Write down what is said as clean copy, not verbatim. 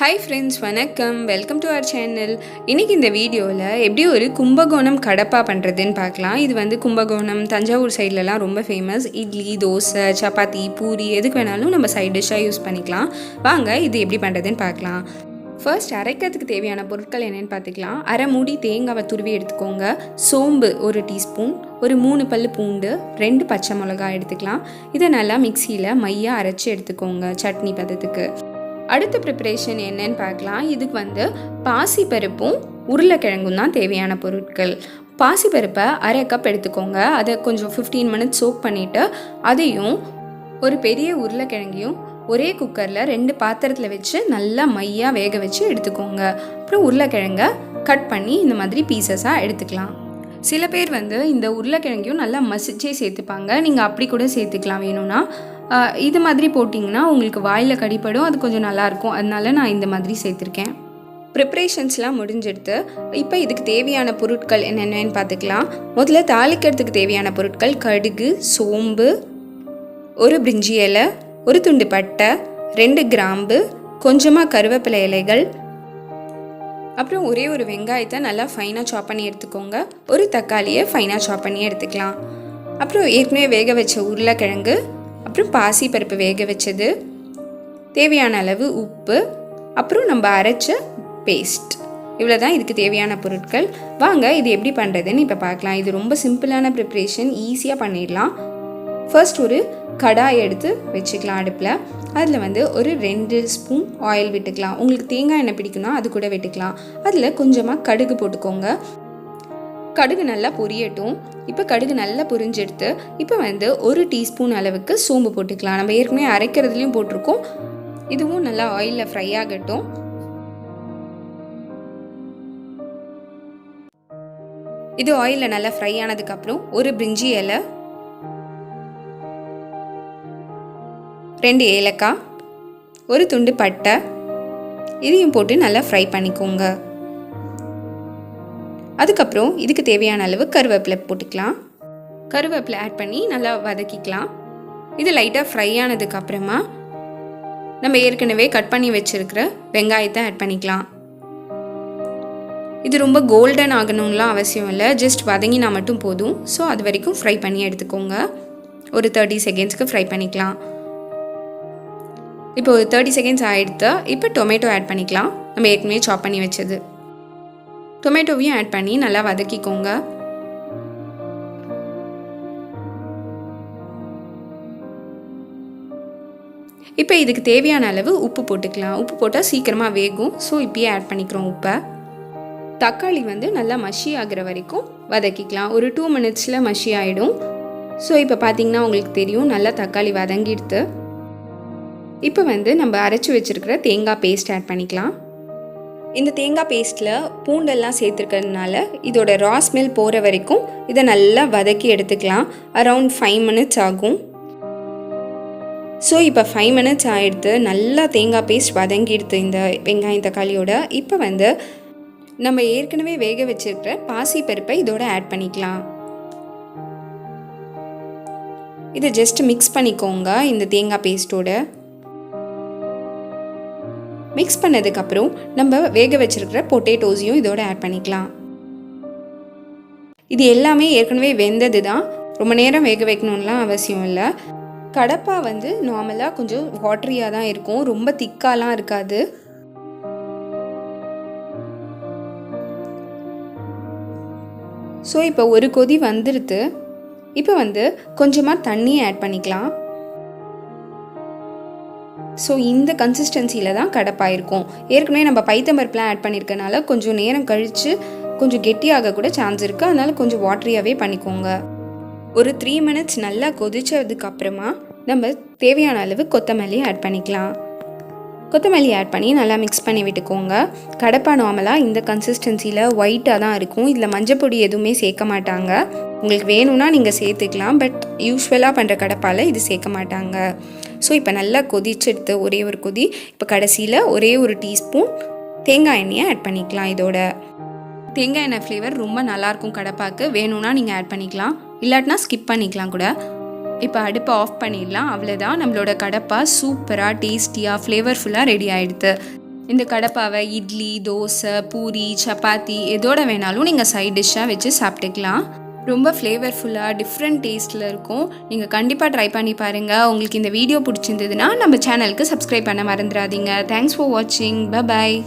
Hi friends, வணக்கம். Welcome to our channel. இன்றைக்கி இந்த வீடியோவில் எப்படி ஒரு கும்பகோணம் கடப்பா பண்ணுறதுன்னு பார்க்கலாம். இது வந்து கும்பகோணம், தஞ்சாவூர் சைட்லலாம் ரொம்ப ஃபேமஸ். இட்லி, தோசை, சப்பாத்தி, பூரி எதுக்கு வேணாலும் நம்ம சைட் டிஷ்ஷாக யூஸ் பண்ணிக்கலாம். வாங்க இது எப்படி பண்ணுறதுன்னு பார்க்கலாம். ஃபர்ஸ்ட் அரைக்கிறதுக்கு தேவையான பொருட்கள் என்னென்னு பார்த்துக்கலாம். அரை மூடி தேங்காவை துருவி எடுத்துக்கோங்க. சோம்பு 1 டீஸ்பூன், ஒரு 3 பல்லு பூண்டு, 2 பச்சை மிளகாய் எடுத்துக்கலாம். இதை நல்லா மிக்சியில் மையாக அரைச்சி எடுத்துக்கோங்க சட்னி பதத்துக்கு. அடுத்த ப்ரிப்பரேஷன் என்னன்னு பார்க்கலாம். இதுக்கு வந்து பாசிப்பருப்பும் உருளைக்கிழங்கும் தான் தேவையான பொருட்கள். பாசிப்பருப்பை அரை கப் எடுத்துக்கோங்க. அதை கொஞ்சம் 15 மினிட்ஸ் சோக் பண்ணிவிட்டு அதையும் ஒரு பெரிய உருளைக்கிழங்கையும் ஒரே குக்கரில் 2 பாத்திரத்தில் வச்சு நல்லா மையாக வேக வச்சு எடுத்துக்கோங்க. அப்புறம் உருளைக்கிழங்கை கட் பண்ணி இந்த மாதிரி பீசஸாக எடுத்துக்கலாம். சில பேர் வந்து இந்த உருளைக்கிழங்கையும் நல்லா மசிச்சே சேர்த்துப்பாங்க. நீங்கள் அப்படி கூட சேர்த்துக்கலாம் வேணும்னா. இது மாதிரி போட்டிங்கன்னா உங்களுக்கு வாயில் கடிப்படும், அது கொஞ்சம் நல்லாயிருக்கும். அதனால நான் இந்த மாதிரி சேர்த்துருக்கேன். ப்ரிப்ரேஷன்ஸ்லாம் முடிஞ்செடுத்து இப்போ இதுக்கு தேவையான பொருட்கள் என்னென்னு பார்த்துக்கலாம். முதல்ல தாளிக்கிறதுக்கு தேவையான பொருட்கள் கடுகு, சோம்பு, ஒரு பிரிஞ்சி இலை, ஒரு துண்டு பட்டை, 2 கிராம்பு, கொஞ்சமாக கருவேப்பிலை இலைகள், அப்புறம் ஒரே ஒரு வெங்காயத்தை நல்லா ஃபைனாக சாப் பண்ணி எடுத்துக்கோங்க. ஒரு தக்காளியை ஃபைனாக சாப் பண்ணி எடுத்துக்கலாம். அப்புறம் ஏற்கனவே வேக வச்ச உருளைக்கிழங்கு, அப்புறம் பாசி பருப்பு வேக வச்சது, தேவையான அளவு உப்பு, அப்புறம் நம்ம அரைச்ச பேஸ்ட். இவ்வளோ தான் இதுக்கு தேவையான பொருட்கள். வாங்க இது எப்படி பண்ணுறதுன்னு இப்போ பார்க்கலாம். இது ரொம்ப சிம்பிளான ப்ரிப்ரேஷன், ஈஸியாக பண்ணிடலாம். ஃபர்ஸ்ட் ஒரு கடாய் எடுத்து வச்சுக்கலாம் அடுப்பில். அதில் வந்து ஒரு 2 ஸ்பூன் ஆயில் விட்டுக்கலாம். உங்களுக்கு தேங்காய் எண்ணெய் பிடிக்குன்னா அது கூட விட்டுக்கலாம். அதில் கொஞ்சமாக கடுகு போட்டுக்கோங்க. கடுகு நல்லா பொரியட்டும். இப்போ கடுகு நல்லா பொரிஞ்செடுத்து இப்போ வந்து 1 டீஸ்பூன் அளவுக்கு சோம்பு போட்டுக்கலாம். நம்ம ஏற்கனவே அரைக்கிறதுலையும் போட்டிருக்கோம். இதுவும் நல்லா ஆயிலில் ஃப்ரை ஆகட்டும். இது ஆயிலில் நல்லா ஃப்ரை ஆனதுக்கப்புறம் ஒரு பிரிஞ்சி இலை, 2 ஏலக்காய், ஒரு துண்டு பட்டை, இதையும் போட்டு நல்லா ஃப்ரை பண்ணிக்கோங்க. அதுக்கப்புறம் இதுக்கு தேவையான அளவு கருவேப்பிலை போட்டுக்கலாம். கருவேப்பிலை ஆட் பண்ணி நல்லா வதக்கிக்கலாம். இது லைட்டாக ஃப்ரை ஆனதுக்கப்புறமா நம்ம ஏற்கனவே கட் பண்ணி வச்சுருக்கிற வெங்காயத்தை ஆட் பண்ணிக்கலாம். இது ரொம்ப கோல்டன் ஆகணும்லாம் அவசியம் இல்லை, ஜஸ்ட் வதங்கினா மட்டும் போதும். ஸோ அது வரைக்கும் ஃப்ரை பண்ணி எடுத்துக்கோங்க. ஒரு 30 செகண்ட்ஸ்க்கு ஃப்ரை பண்ணிக்கலாம். இப்போ ஒரு 30 செகண்ட்ஸ் ஆகிடுத்து. இப்போ டொமேட்டோ ஆட் பண்ணிக்கலாம். நம்ம ஏற்கனவே சாப் பண்ணி வச்சது டொமேட்டோவையும் ஆட் பண்ணி நல்லா வதக்கிக்கோங்க. இப்போ இதுக்கு தேவையான அளவு உப்பு போட்டுக்கலாம். உப்பு போட்டால் சீக்கிரமாக வேகும். ஸோ இப்பயே ஆட் பண்ணிக்கிறோம் உப்பை. தக்காளி வந்து நல்லா மஷி ஆகிற வரைக்கும் வதக்கிக்கலாம். ஒரு 2 மினிட்ஸில் மஷி ஆகிடும். ஸோ இப்போ பார்த்தீங்கன்னா உங்களுக்கு தெரியும் நல்லா தக்காளி வதங்கிடுது. இப்போ வந்து நம்ம அரைச்சி வச்சுருக்கிற தேங்காய் பேஸ்ட் ஆட் பண்ணிக்கலாம். இந்த தேங்காய் பேஸ்ட்டில் பூண்டெல்லாம் சேர்த்துருக்கிறதுனால இதோட ரா ஸ்மெல் போகிற வரைக்கும் இதை நல்லா வதக்கி எடுத்துக்கலாம். அரவுண்ட் 5 மினிட்ஸ் ஆகும். ஸோ இப்போ 5 மினிட்ஸ் ஆகிடுது. நல்லா தேங்காய் பேஸ்ட் வதங்கிடுது இந்த வெங்காயம் தக்காளியோட. இப்போ வந்து நம்ம ஏற்கனவே வேக வச்சுருக்கிற பாசி பருப்பை இதோட ஆட் பண்ணிக்கலாம். இதை ஜஸ்ட் மிக்ஸ் பண்ணிக்கோங்க இந்த தேங்காய் பேஸ்ட்டோட. மிக்ஸ் பண்ணதுக்கப்புறம் நம்ம வேக வச்சுருக்கிற பொட்டேட்டோஸையும் இதோட ஆட் பண்ணிக்கலாம். இது எல்லாமே ஏற்கனவே வெந்தது தான், ரொம்ப நேரம் வேக வைக்கணும்லாம் அவசியம் இல்லை. கடப்பா வந்து நார்மலாக கொஞ்சம் வாட்டரியாக தான் இருக்கும், ரொம்ப திக்காலாம் இருக்காது. ஸோ இப்போ ஒரு கொதி வந்துடுது. இப்போ வந்து கொஞ்சமாக தண்ணி ஆட் பண்ணிக்கலாம். ஸோ இந்த கன்சிஸ்டன்சியில் தான் கடப்பா இருக்கும். ஏற்கனவே நம்ம பைத்தம்பருப்புலாம் ஆட் பண்ணியிருக்கனால கொஞ்சம் நேரம் கழித்து கொஞ்சம் கெட்டியாக கூட சான்ஸ் இருக்குது. அதனால் கொஞ்சம் வாட்டரியாகவே பண்ணிக்கோங்க. ஒரு 3 மினிட்ஸ் நல்லா கொதிச்சதுக்கப்புறமா நம்ம தேவையான அளவு கொத்தமல்லி ஆட் பண்ணிக்கலாம். கொத்தமல்லி ஆட் பண்ணி நல்லா மிக்ஸ் பண்ணி விட்டுக்கோங்க. கடப்பா நார்மலாக இந்த கன்சிஸ்டன்சியில் ஒயிட்டாக தான் இருக்கும். இதில் மஞ்சப்பொடி எதுவுமே சேர்க்க மாட்டாங்க. உங்களுக்கு வேணும்னா நீங்கள் சேர்த்துக்கலாம். பட் யூஸ்வலாக பண்ணுற கடப்பால் இது சேர்க்க மாட்டாங்க. ஸோ இப்போ நல்லா கொதிச்செடுத்து ஒரே ஒரு கொதி. இப்போ கடைசியில் ஒரே ஒரு டீஸ்பூன் தேங்காய் எண்ணெயை ஆட் பண்ணிக்கலாம். இதோட தேங்காய் எண்ணெய் ஃப்ளேவர் ரொம்ப நல்லாயிருக்கும் கடப்பாக்கு. வேணும்னா நீங்கள் ஆட் பண்ணிக்கலாம், இல்லாட்டினா ஸ்கிப் பண்ணிக்கலாம் கூட. இப்போ அடுப்பை ஆஃப் பண்ணிடலாம். அவ்வளோதான், நம்மளோட கடப்பா சூப்பராக டேஸ்டியாக ஃப்ளேவர்ஃபுல்லாக ரெடி ஆகிடுது. இந்த கடப்பாவை இட்லி, தோசை, பூரி, சப்பாத்தி எதோட வேணாலும் நீங்கள் சைட் டிஷ்ஷாக வச்சு சாப்பிட்டுக்கலாம். ரொம்ப ஃப்ளேவர்ஃபுல்லாக டிஃப்ரெண்ட் டேஸ்ட்டில் இருக்கும். நீங்கள் கண்டிப்பாக ட்ரை பண்ணி பாருங்கள். உங்களுக்கு இந்த வீடியோ பிடிச்சிருந்ததுன்னா நம்ம சேனலுக்கு சப்ஸ்கிரைப் பண்ண மறந்துடாதீங்க. தேங்க்ஸ் ஃபார் வாட்சிங். பை.